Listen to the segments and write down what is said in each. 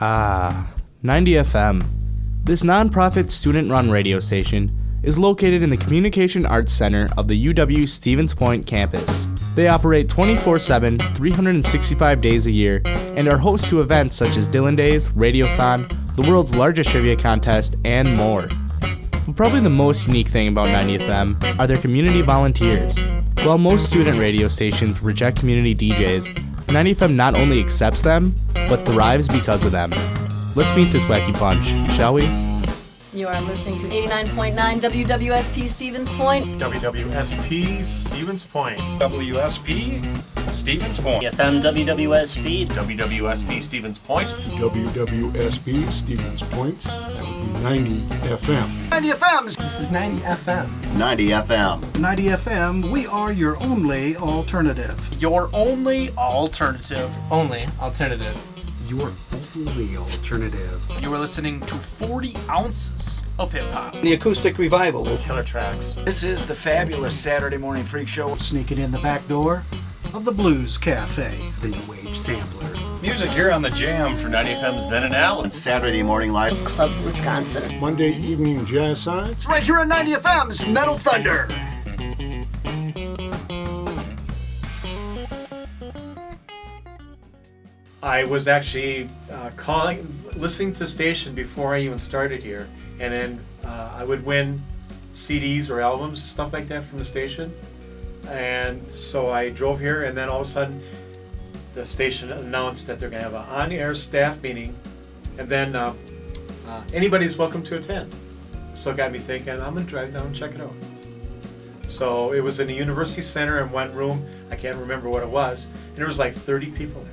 90 FM. This nonprofit student-run radio station is located in the Communication Arts Center of the UW Stevens Point campus. They operate 24/7, 365 days a year, and are host to events such as Dylan Days, Radiothon, the world's largest trivia contest, and more. But probably the most unique thing about 90 FM are their community volunteers. While most student radio stations reject community DJs, 90 FM not only accepts them, but thrives because of them. Let's meet this wacky bunch, shall we? You are listening to 89.9 WWSP Stevens Point. WWSP Stevens Point. WSP Stevens Point. FM WWSP. WWSP Stevens Point. WWSP Stevens Point. That would be 90 FM. 90 FM. This is 90 FM. 90 FM. 90 FM, we are your only alternative. Your only alternative. Only alternative. Your only alternative. You are listening to 40 ounces of hip-hop. The acoustic revival. Killer tracks. This is the fabulous Saturday Morning Freak Show. Sneaking in the back door of the Blues Cafe. The New Age Sampler. Music here on the Jam for 90 FM's Then and Now. Saturday Morning Live. Club Wisconsin. Monday evening jazz sides. It's right here on 90 FM's Metal Thunder. I was actually listening to the station before I even started here, and then I would win CDs or albums, stuff like that from the station. And so I drove here, and then all of a sudden the station announced that they're going to have an on-air staff meeting, and then anybody's welcome to attend. So it got me thinking, I'm going to drive down and check it out. So it was in the University Center in one room. I can't remember what it was, and there was like 30 people there.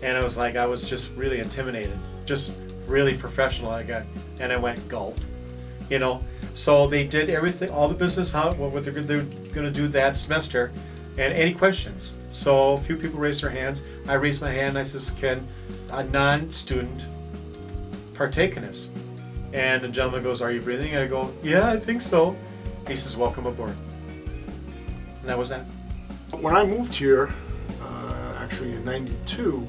And I was just really intimidated, just really professional. And I went gulp, you know. So they did everything, all the business, what they're going to do that semester, and any questions. So a few people raised their hands. I raised my hand. And I says, "Can a non-student partake in this?" And the gentleman goes, "Are you breathing?" And I go, "Yeah, I think so." He says, "Welcome aboard." And that was that. When I moved here, actually in 92,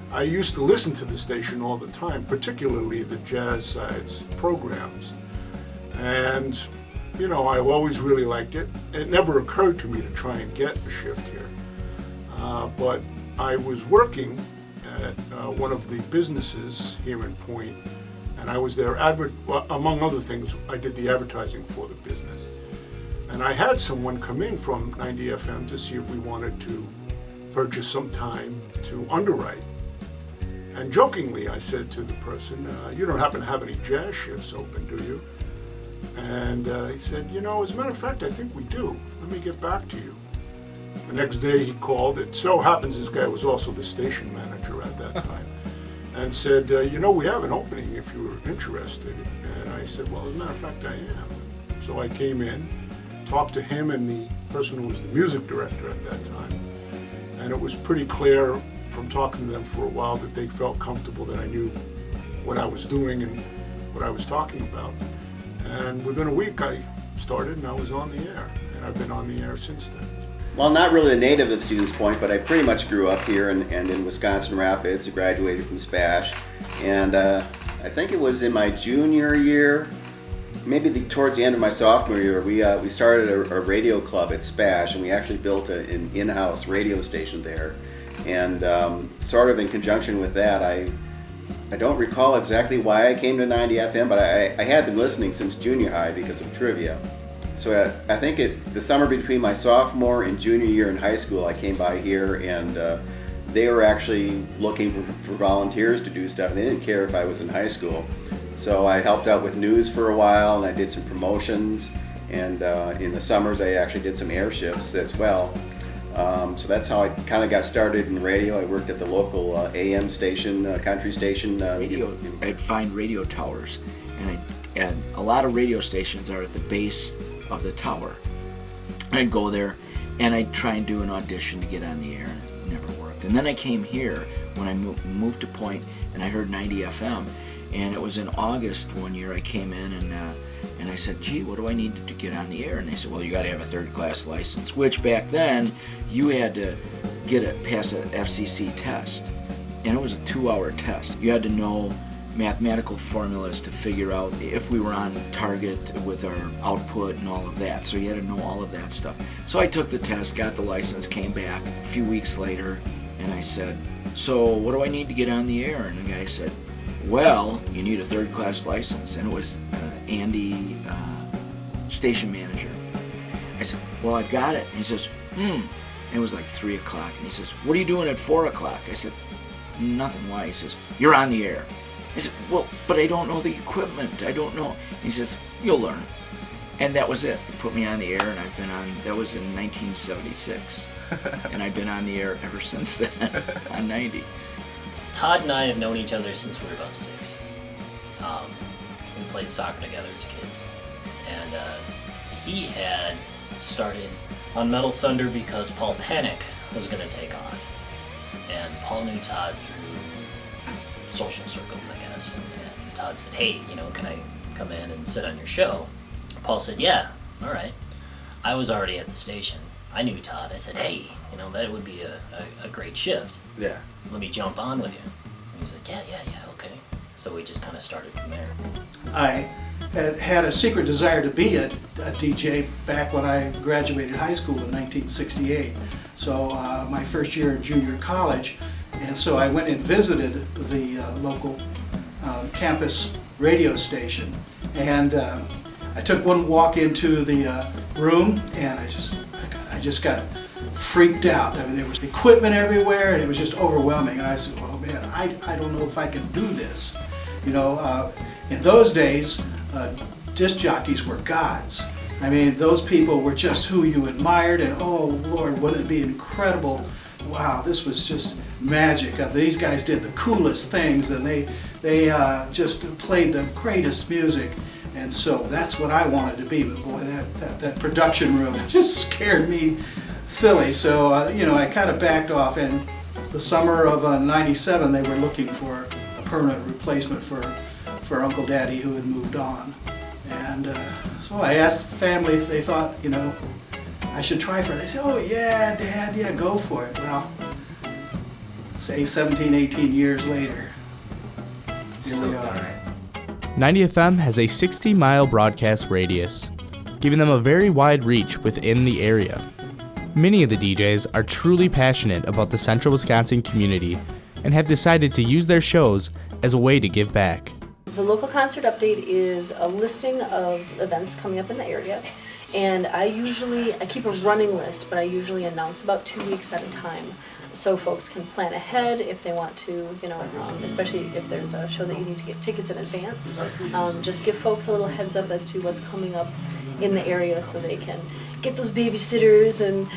I used to listen to the station all the time, particularly the jazz sides programs. And, you know, I always really liked it. It never occurred to me to try and get a shift here. But I was working at one of the businesses here in Point, and I was there, among other things, I did the advertising for the business. And I had someone come in from 90 FM to see if we wanted to purchase some time to underwrite. And jokingly, I said to the person, "You don't happen to have any jazz shifts open, do you?" And he said, "You know, as a matter of fact, I think we do. Let me get back to you." The next day he called. It so happens this guy was also the station manager at that time. And said, "You know, we have an opening if you were interested." And I said, "Well, as a matter of fact, I am." So I came in, talked to him and the person who was the music director at that time. And it was pretty clear from talking to them for a while that they felt comfortable that I knew what I was doing and what I was talking about. And within a week I started and I was on the air, and I've been on the air since then. Well, not really a native of Stevens Point, but I pretty much grew up here and in Wisconsin Rapids. I graduated from SPASH, and I think it was in my junior year, maybe towards the end of my sophomore year, we started a radio club at SPASH, and we actually built an in-house radio station there. And sort of in conjunction with that, I don't recall exactly why I came to 90 FM, but I had been listening since junior high because of trivia. So I think the summer between my sophomore and junior year in high school, I came by here, and they were actually looking for volunteers to do stuff. They didn't care if I was in high school. So I helped out with news for a while, and I did some promotions. And in the summers, I actually did some air shifts as well. So that's how I kind of got started in radio. I worked at the local AM station, country station. I'd find radio towers, and a lot of radio stations are at the base of the tower. I'd go there, and I'd try and do an audition to get on the air, and it never worked. And then I came here when I moved to Point, and I heard 90 FM, and it was in August one year I came in, and I said, "Gee, what do I need to get on the air?" And they said, "Well, you got to have a third-class license," which back then you had to pass a FCC test. and it was a 2-hour test. You had to know mathematical formulas to figure out if we were on target with our output and all of that. So you had to know all of that stuff. So I took the test, got the license, came back a few weeks later, and I said, so what do I need to get on the air? And the guy said, well, you need a third-class license. And it was Andy, station manager. I said, well, I've got it. And he says, It was like 3 o'clock, and he says, what are you doing at 4 o'clock? I said, nothing. Why? He says, you're on the air. I said, well, but I don't know the equipment. I don't know. And he says, you'll learn. And that was it. He put me on the air, and I've been on, that was in 1976. And I've been on the air ever since then, on 90. Todd and I have known each other since we were about 6. We played soccer together as kids. And he had started on Metal Thunder because Paul Panic was going to take off. And Paul knew Todd through social circles, I guess. And Todd said, hey, can I come in and sit on your show? Paul said, yeah, all right. I was already at the station. I knew Todd. I said, hey, that would be a great shift. Yeah. Let me jump on with you. And he's like, yeah, okay. So we just kind of started from there. I had a secret desire to be a DJ back when I graduated high school in 1968. So my first year in junior college, and so I went and visited the local campus radio station, and I took one walk into the room, and I just got freaked out. I mean, there was equipment everywhere, and it was just overwhelming. And I said, "Oh man, I don't know if I can do this." In those days, disc jockeys were gods. I mean, those people were just who you admired, and oh Lord, wouldn't it be incredible? Wow, this was just magic. These guys did the coolest things, and they just played the greatest music. And so that's what I wanted to be. But boy, that production room just scared me silly. So I kind of backed off. And the summer of '97, they were looking for a permanent replacement for Uncle Daddy, who had moved on. And so I asked the family if they thought, I should try for it. They said, oh yeah, Dad, yeah, go for it. Well, say 17, 18 years later, here we are. 90 FM has a 60-mile broadcast radius, giving them a very wide reach within the area. Many of the DJs are truly passionate about the Central Wisconsin community and have decided to use their shows as a way to give back. The local concert update is a listing of events coming up in the area, and I keep a running list, but I usually announce about 2 weeks at a time, so folks can plan ahead if they want to, especially if there's a show that you need to get tickets in advance. Just give folks a little heads up as to what's coming up in the area so they can get those babysitters and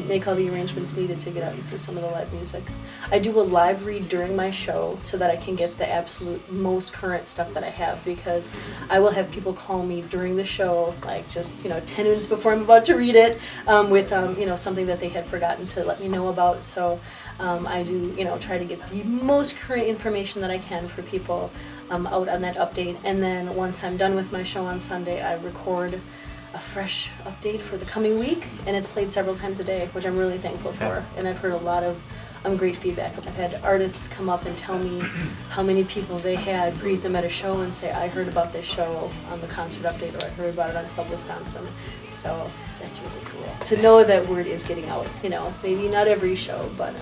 make all the arrangements needed to get out and see some of the live music. I do a live read during my show so that I can get the absolute most current stuff that I have, because I will have people call me during the show, like just 10 minutes before I'm about to read it, with something that they had forgotten to let me know about. So I do try to get the most current information that I can for people out on that update. And then once I'm done with my show on Sunday, I record a fresh update for the coming week, and it's played several times a day, which I'm really thankful for. And I've heard a lot of great feedback. I've had artists come up and tell me how many people they had greet them at a show and say, I heard about this show on the concert update, or I heard about it on Club Wisconsin. So that's really cool to know that word is getting out. Maybe not every show, but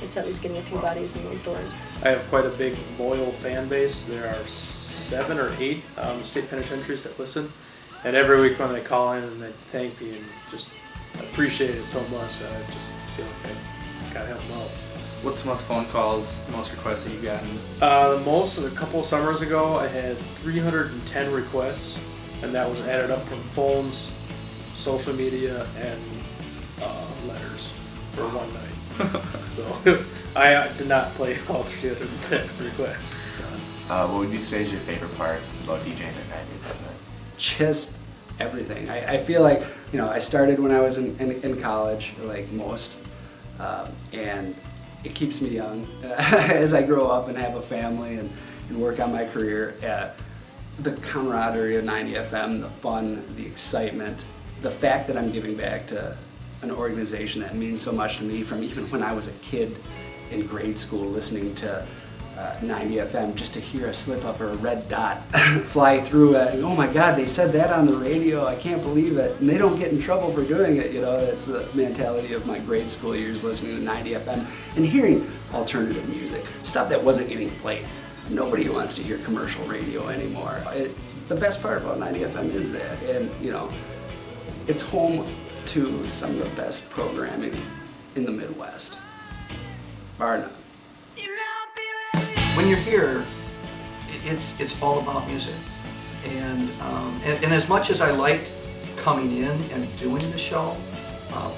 it's at least getting a few bodies in those doors. I have quite a big loyal fan base. There are 7 or 8 state penitentiaries that listen. And every week when they call in and they thank me and just appreciate it so much, I just feel like I gotta help them out. What's the most phone calls, most requests that you've gotten? The most, a couple of summers ago, I had 310 requests, and that was added up from phones, social media, and letters for one night. So I did not play all 310 requests. What would you say is your favorite part about DJing at 90? Just everything. I feel like, I started when I was in college, like most, and it keeps me young as I grow up and have a family and work on my career. The camaraderie of 90 FM, the fun, the excitement, the fact that I'm giving back to an organization that means so much to me from even when I was a kid in grade school listening to 90 FM just to hear a slip up or a red dot fly through it. And, oh my God, they said that on the radio. I can't believe it. And they don't get in trouble for doing it. You know, it's the mentality of my grade school years listening to 90 FM and hearing alternative music, stuff that wasn't getting played. Nobody wants to hear commercial radio anymore. The best part about 90 FM is that, and you know, it's home to some of the best programming in the Midwest, bar none. When you're here, it's all about music, and as much as I like coming in and doing the show,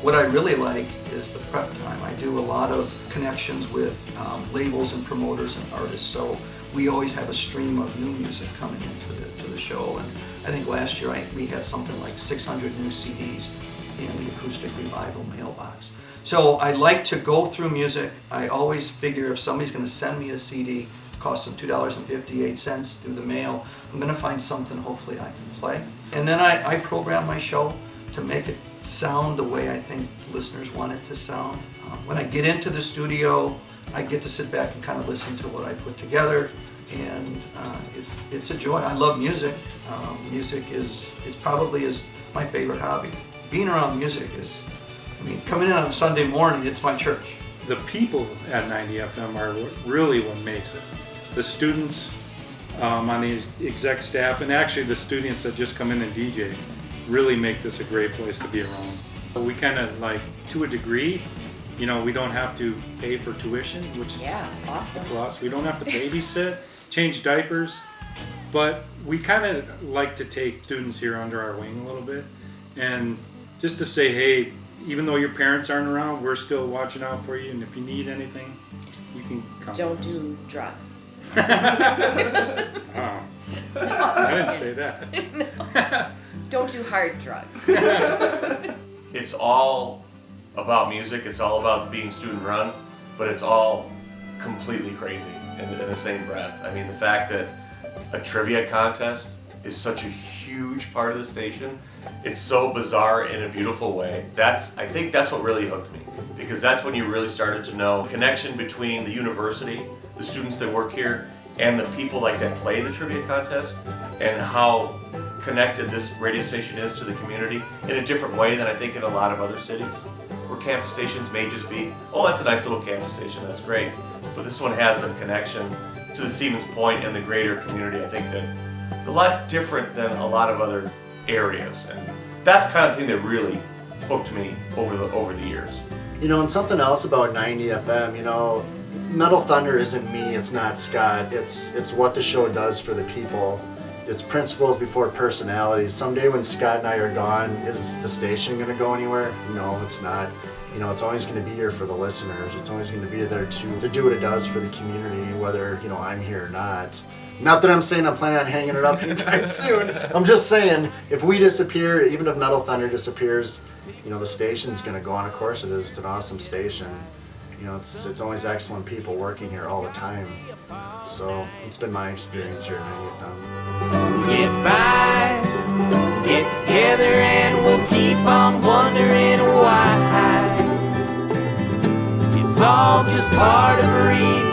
what I really like is the prep time. I do a lot of connections with labels and promoters and artists, so we always have a stream of new music coming into the show. And I think last year we had something like 600 new CDs in the Acoustic Revival mailbox. So I like to go through music. I always figure if somebody's going to send me a CD, it costs them $2.58 through the mail, I'm going to find something hopefully I can play. And then I program my show to make it sound the way I think listeners want it to sound. When I get into the studio, I get to sit back and kind of listen to what I put together, and it's a joy. I love music. Music is probably my favorite hobby. Being around music is, I mean, coming in on Sunday morning, it's my church. The people at 90 FM are really what makes it. The students on the exec staff, and actually the students that just come in and DJ, really make this a great place to be around. We kind of like, to a degree, you know, we don't have to pay for tuition, which is awesome. a plus. We don't have to babysit, change diapers, but we kind of like to take students here under our wing a little bit, and just to say, hey, even though your parents aren't around, we're still watching out for you, and if you need anything, you can come. Don't do drugs. Oh, I didn't say that. No. Don't do hard drugs. It's all about music, it's all about being student run, but it's all completely crazy in the same breath. I mean, the fact that a trivia contest is such a huge part of the station, it's so bizarre in a beautiful way. I think that's what really hooked me, because that's when you really started to know the connection between the university, the students that work here, and the people like that play the trivia contest, and how connected this radio station is to the community in a different way than I think in a lot of other cities, where campus stations may just be, oh, that's a nice little campus station, that's great. But this one has a connection to the Stevens Point and the greater community. I think that it's a lot different than a lot of other areas, and that's the kind of thing that really hooked me over the years. You know, and something else about 90 FM, you know, Metal Thunder isn't me, it's not Scott, it's what the show does for the people. It's principles before personalities. Someday when Scott and I are gone, is the station going to go anywhere? No, it's not. You know, it's always going to be here for the listeners. It's always going to be there to do what it does for the community, whether, you know, I'm here or not. Not that I'm saying I'm planning on hanging it up anytime soon. I'm just saying, if we disappear, even if Metal Thunder disappears, you know, the station's going to go on. Of course it is. It's an awesome station. You know, it's always excellent people working here all the time. So it's been my experience here at 90 FM. Get by, get together, and we'll keep on wondering why. It's all just part of reading.